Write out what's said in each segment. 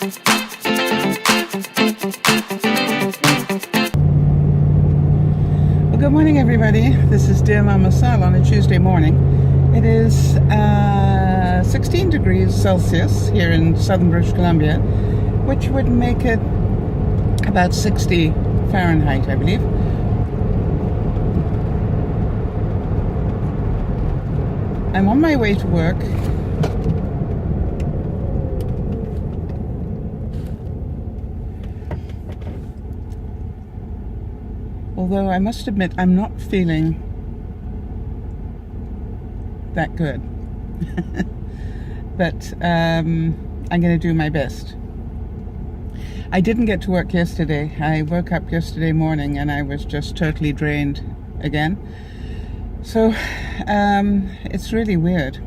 Well, good morning, everybody. This is DearMamaSal on a Tuesday morning. It is 16 degrees Celsius here in southern British Columbia, which would make it about 60 Fahrenheit, I believe. I'm on my way to work. Although I must admit I'm not feeling that good. But I'm going to do my best. I didn't get to work yesterday. I woke up yesterday morning and I was just totally drained again. So it's really weird.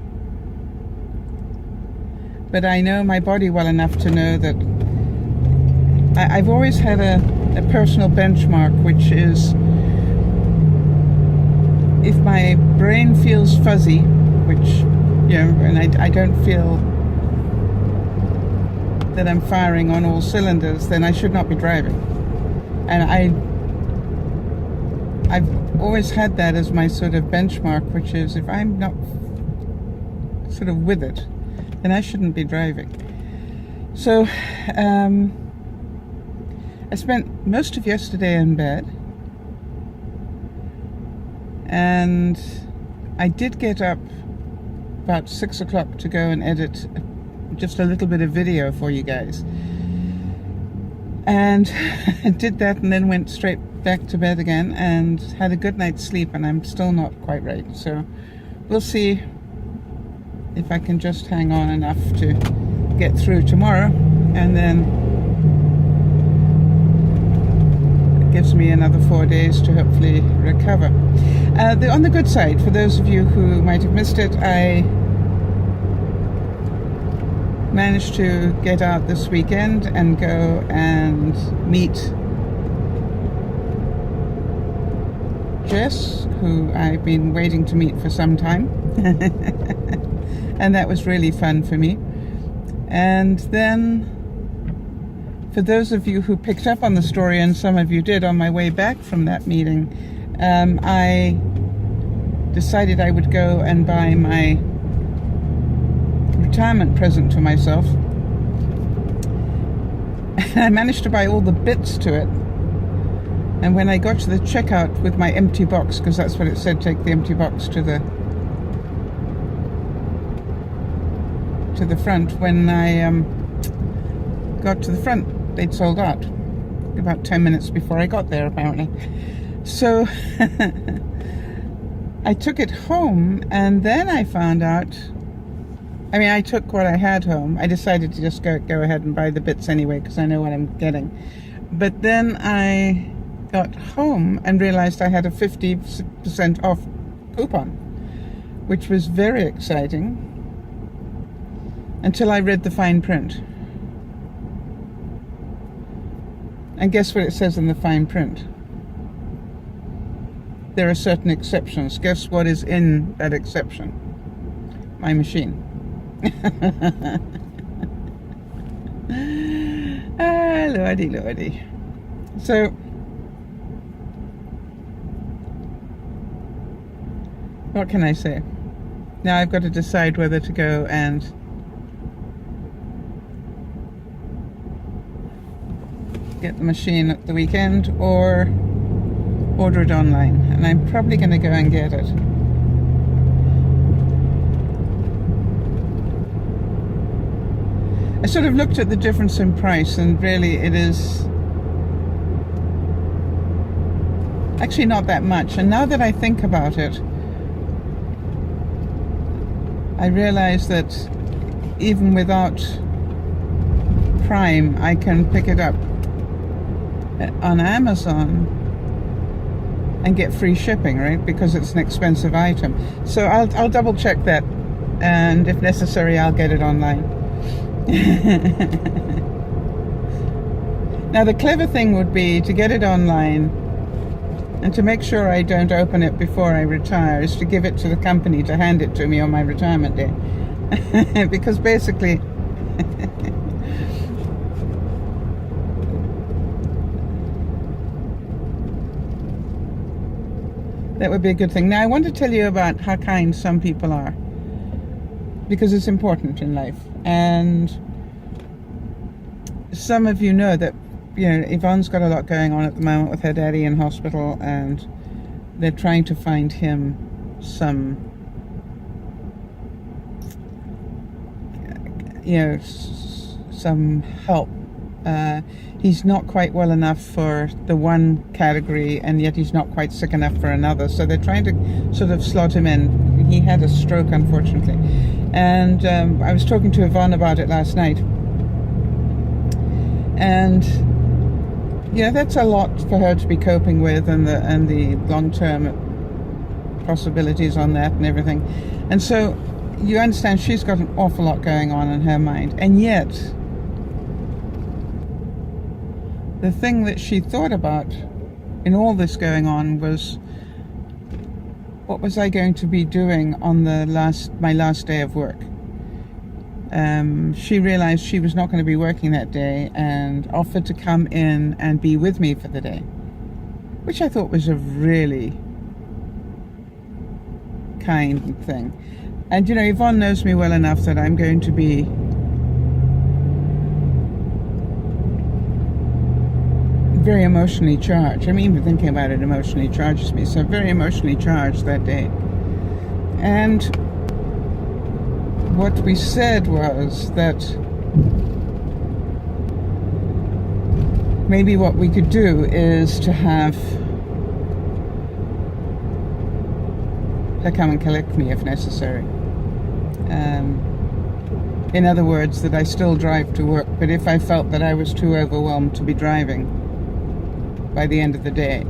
But I know my body well enough to know that I've always had a personal benchmark, which is if my brain feels fuzzy, which, you know, and I don't feel that I'm firing on all cylinders, then I should not be driving. And I've always had that as my sort of benchmark, which is if I'm not sort of with it, then I shouldn't be driving. So I spent most of yesterday in bed, and I did get up about 6 o'clock to go and edit just a little bit of video for you guys, and I did that and then went straight back to bed again and had a good night's sleep, and I'm still not quite right. So we'll see if I can just hang on enough to get through tomorrow, and then gives me another 4 days to hopefully recover. On the good side, for those of you who might have missed it, I managed to get out this weekend and go and meet Jess, who I've been waiting to meet for some time. And that was really fun for me. And then, for those of you who picked up on the story, and some of you did, on my way back from that meeting, I decided I would go and buy my retirement present to myself. And I managed to buy all the bits to it. And when I got to the checkout with my empty box, because that's what it said, take the empty box to the front, when I got to the front, they'd sold out about 10 minutes before I got there, apparently. So I took it home, and then I found out, I mean, I took what I had home. I decided to just go ahead and buy the bits anyway, because I know what I'm getting. But then I got home and realized I had a 50% off coupon, which was very exciting until I read the fine print. And guess what it says in the fine print? There are certain exceptions. Guess what is in that exception? My machine. Lordy, lordy. So, what can I say? Now I've got to decide whether to go and get the machine at the weekend or order it online, and I'm probably going to go and get it. I sort of looked at the difference in price, and really it is actually not that much. And now that I think about it, I realize that even without Prime, I can pick it up on Amazon and get free shipping, right? Because it's an expensive item. So I'll double check that, and if necessary, I'll get it online. Now the clever thing would be to get it online, and to make sure I don't open it before I retire, is to give it to the company to hand it to me on my retirement day. Because basically That would be a good thing. Now, I want to tell you about how kind some people are, because it's important in life. And some of you know that, Yvonne's got a lot going on at the moment with her daddy in hospital, and they're trying to find him some, some help. He's not quite well enough for the one category, and yet he's not quite sick enough for another. So they're trying to sort of slot him in. He had a stroke, unfortunately. And I was talking to Yvonne about it last night. And that's a lot for her to be coping with, and the long-term possibilities on that and everything. And so you understand she's got an awful lot going on in her mind. And yet, the thing that she thought about in all this going on was, what was I going to be doing on my last day of work? She realized she was not going to be working that day and offered to come in and be with me for the day, which I thought was a really kind thing. And Yvonne knows me well enough that I'm going to be very emotionally charged. I mean, even thinking about it emotionally charges me. So very emotionally charged that day. And what we said was that maybe what we could do is to have her come and collect me if necessary. In other words, that I still drive to work, but if I felt that I was too overwhelmed to be driving by the end of the day,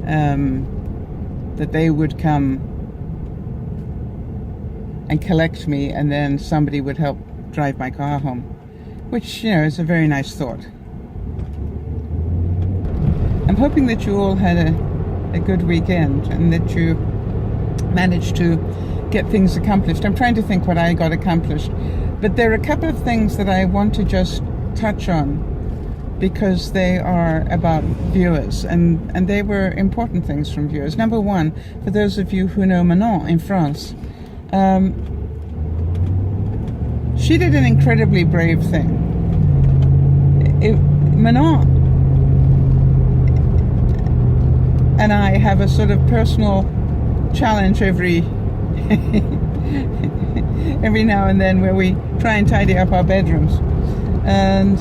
that they would come and collect me, and then somebody would help drive my car home, which, is a very nice thought. I'm hoping that you all had a good weekend, and that you managed to get things accomplished. I'm trying to think what I got accomplished, but there are a couple of things that I want to just touch on, because they are about viewers, and they were important things from viewers. Number one, for those of you who know Manon in France, she did an incredibly brave thing. Manon and I have a sort of personal challenge every now and then, where we try and tidy up our bedrooms. And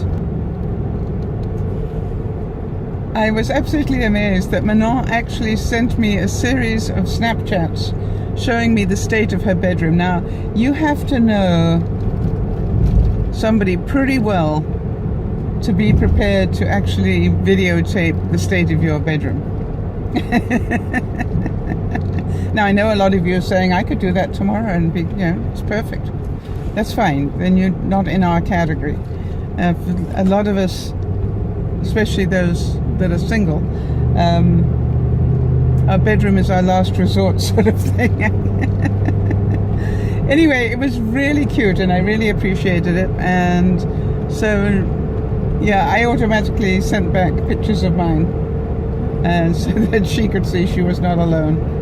I was absolutely amazed that Manon actually sent me a series of Snapchats showing me the state of her bedroom. Now, you have to know somebody pretty well to be prepared to actually videotape the state of your bedroom. Now, I know a lot of you are saying, I could do that tomorrow and be, it's perfect. That's fine. Then you're not in our category. A lot of us, especially those that are single, our bedroom is our last resort sort of thing. Anyway, it was really cute, and I really appreciated it. And so, I automatically sent back pictures of mine, so that she could see she was not alone.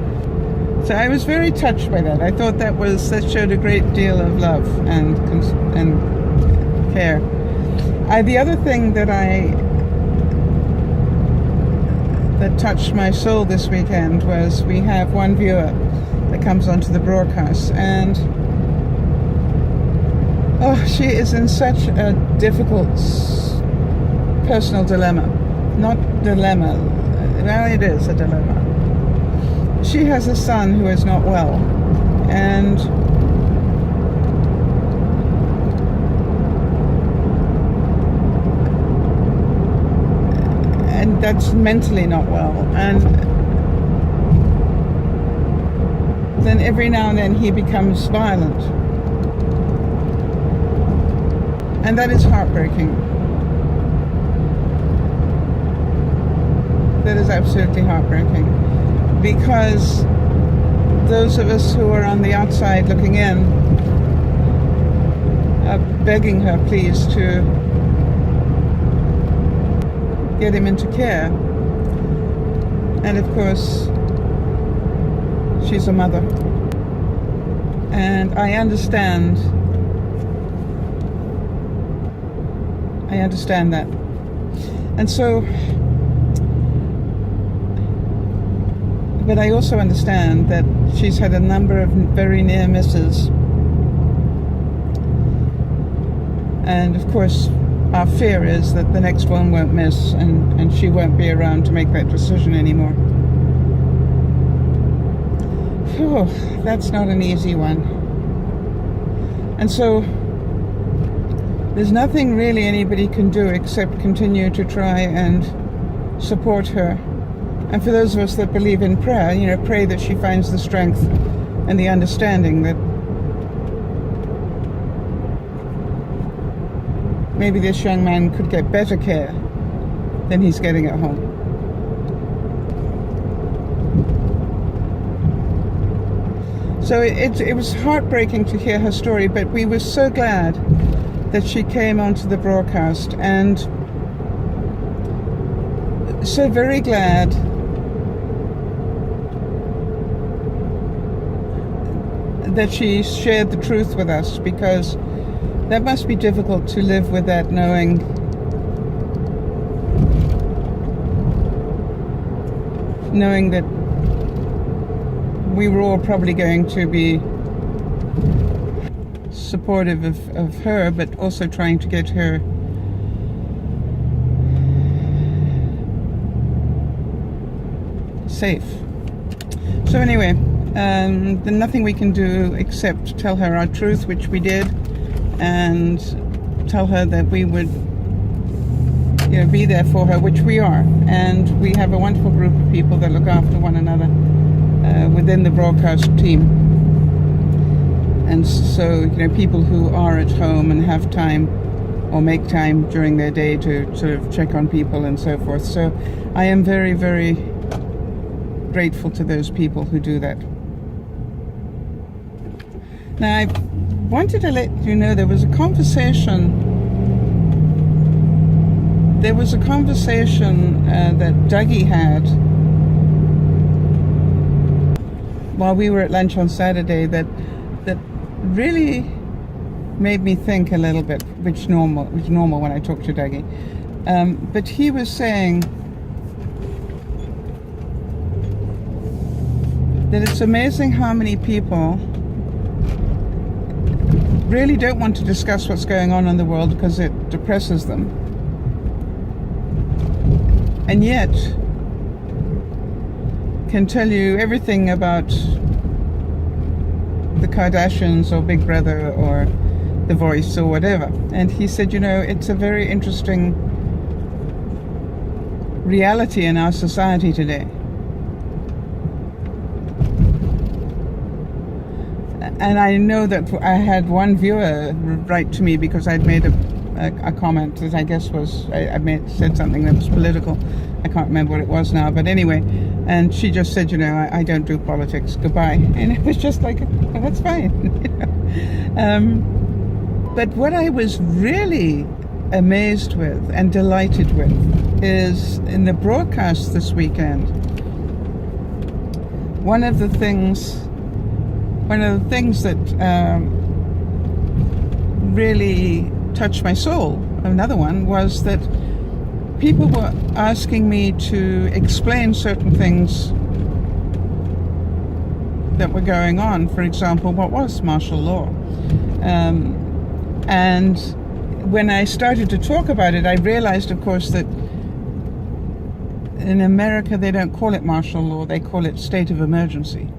So I was very touched by that. I thought that showed a great deal of love and care. The other thing that touched my soul this weekend was, we have one viewer that comes onto the broadcast, and she is in such a difficult personal dilemma. Not dilemma, well, it is a dilemma. She has a son who is not well, and that's mentally not well, and then every now and then he becomes violent, and that is heartbreaking. That is absolutely heartbreaking, because those of us who are on the outside looking in are begging her, please, to get him into care. And of course, she's a mother. And I understand that. And so, but I also understand that she's had a number of very near misses. And of course, our fear is that the next one won't miss, and she won't be around to make that decision anymore. Whew, that's not an easy one. And so there's nothing really anybody can do except continue to try and support her. And for those of us that believe in prayer, pray that she finds the strength and the understanding that maybe this young man could get better care than he's getting at home. So it was heartbreaking to hear her story, but we were so glad that she came onto the broadcast, and so very glad that she shared the truth with us, because that must be difficult to live with that, knowing that we were all probably going to be supportive of her, but also trying to get her safe. So anyway, there's nothing we can do except tell her our truth, which we did, and tell her that we would be there for her, which we are. And we have a wonderful group of people that look after one another within the broadcast team. And so, people who are at home and have time or make time during their day to sort of check on people and so forth. So I am very, very grateful to those people who do that. Now, I wanted to let you know there was a conversation that Dougie had while we were at lunch on Saturday that really made me think a little bit, which is normal when I talk to Dougie. But he was saying that it's amazing how many people really don't want to discuss what's going on in the world because it depresses them. And yet can tell you everything about the Kardashians or Big Brother or The Voice or whatever. And he said, it's a very interesting reality in our society today. And I know that I had one viewer write to me because I'd made a comment that I guess was, said something that was political. I can't remember what it was now, but anyway, and she just said, I don't do politics, goodbye. And it was just like, well, that's fine. But what I was really amazed with and delighted with is in the broadcast this weekend, one of the things that really touched my soul, another one, was that people were asking me to explain certain things that were going on. For example, what was martial law? And when I started to talk about it, I realized, of course, that in America they don't call it martial law, they call it state of emergency.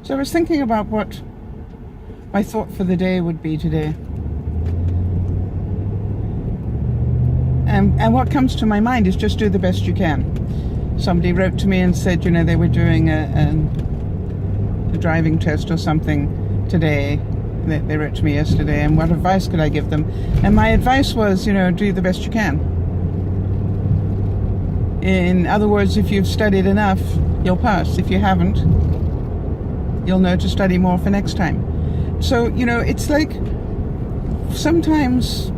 So I was thinking about what my thought for the day would be today. And what comes to my mind is just do the best you can. Somebody wrote to me and said, they were doing a driving test or something today. They wrote to me yesterday, and what advice could I give them? And my advice was, do the best you can. In other words, if you've studied enough, you'll pass. If you haven't, you'll know to study more for next time. So, it's like sometimes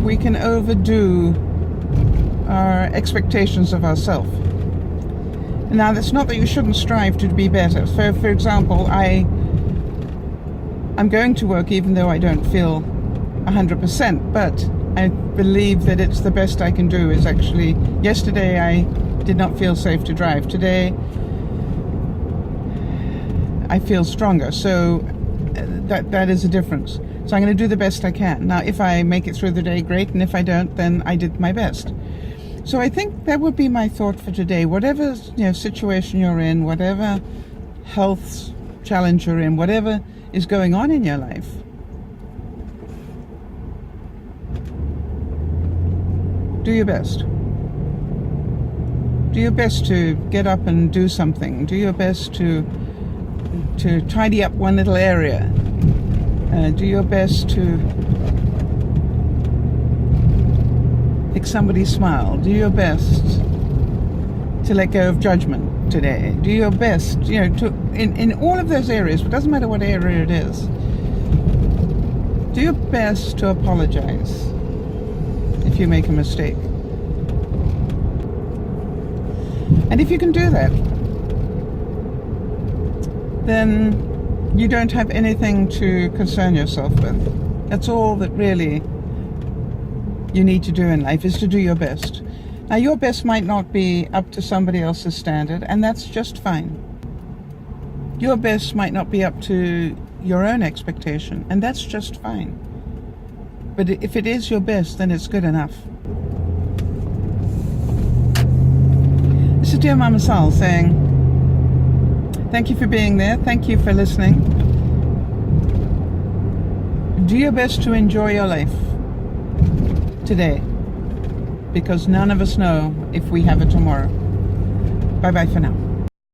we can overdo our expectations of ourselves. Now, that's not that you shouldn't strive to be better. So, for example, I'm going to work even though I don't feel 100%, but I believe that it's the best I can do. Is actually, yesterday I did not feel safe to drive. Today I feel stronger, so that is a difference. So I'm going to do the best I can. Now, if I make it through the day, great, and if I don't, then I did my best. So I think that would be my thought for today. Whatever situation you're in, whatever health challenge you're in, whatever is going on in your life, do your best. Do your best to get up and do something. Do your best to tidy up one little area. Do your best to make somebody smile. Do your best to let go of judgment today. Do your best, in all of those areas. It doesn't matter what area it is. Do your best to apologize if you make a mistake. And if you can do that, then you don't have anything to concern yourself with. That's all that really you need to do in life, is to do your best. Now, your best might not be up to somebody else's standard, and that's just fine. Your best might not be up to your own expectation, and that's just fine. But if it is your best, then it's good enough. This is DearMamaSal saying, thank you for being there. Thank you for listening. Do your best to enjoy your life today, because none of us know if we have it tomorrow. Bye-bye for now.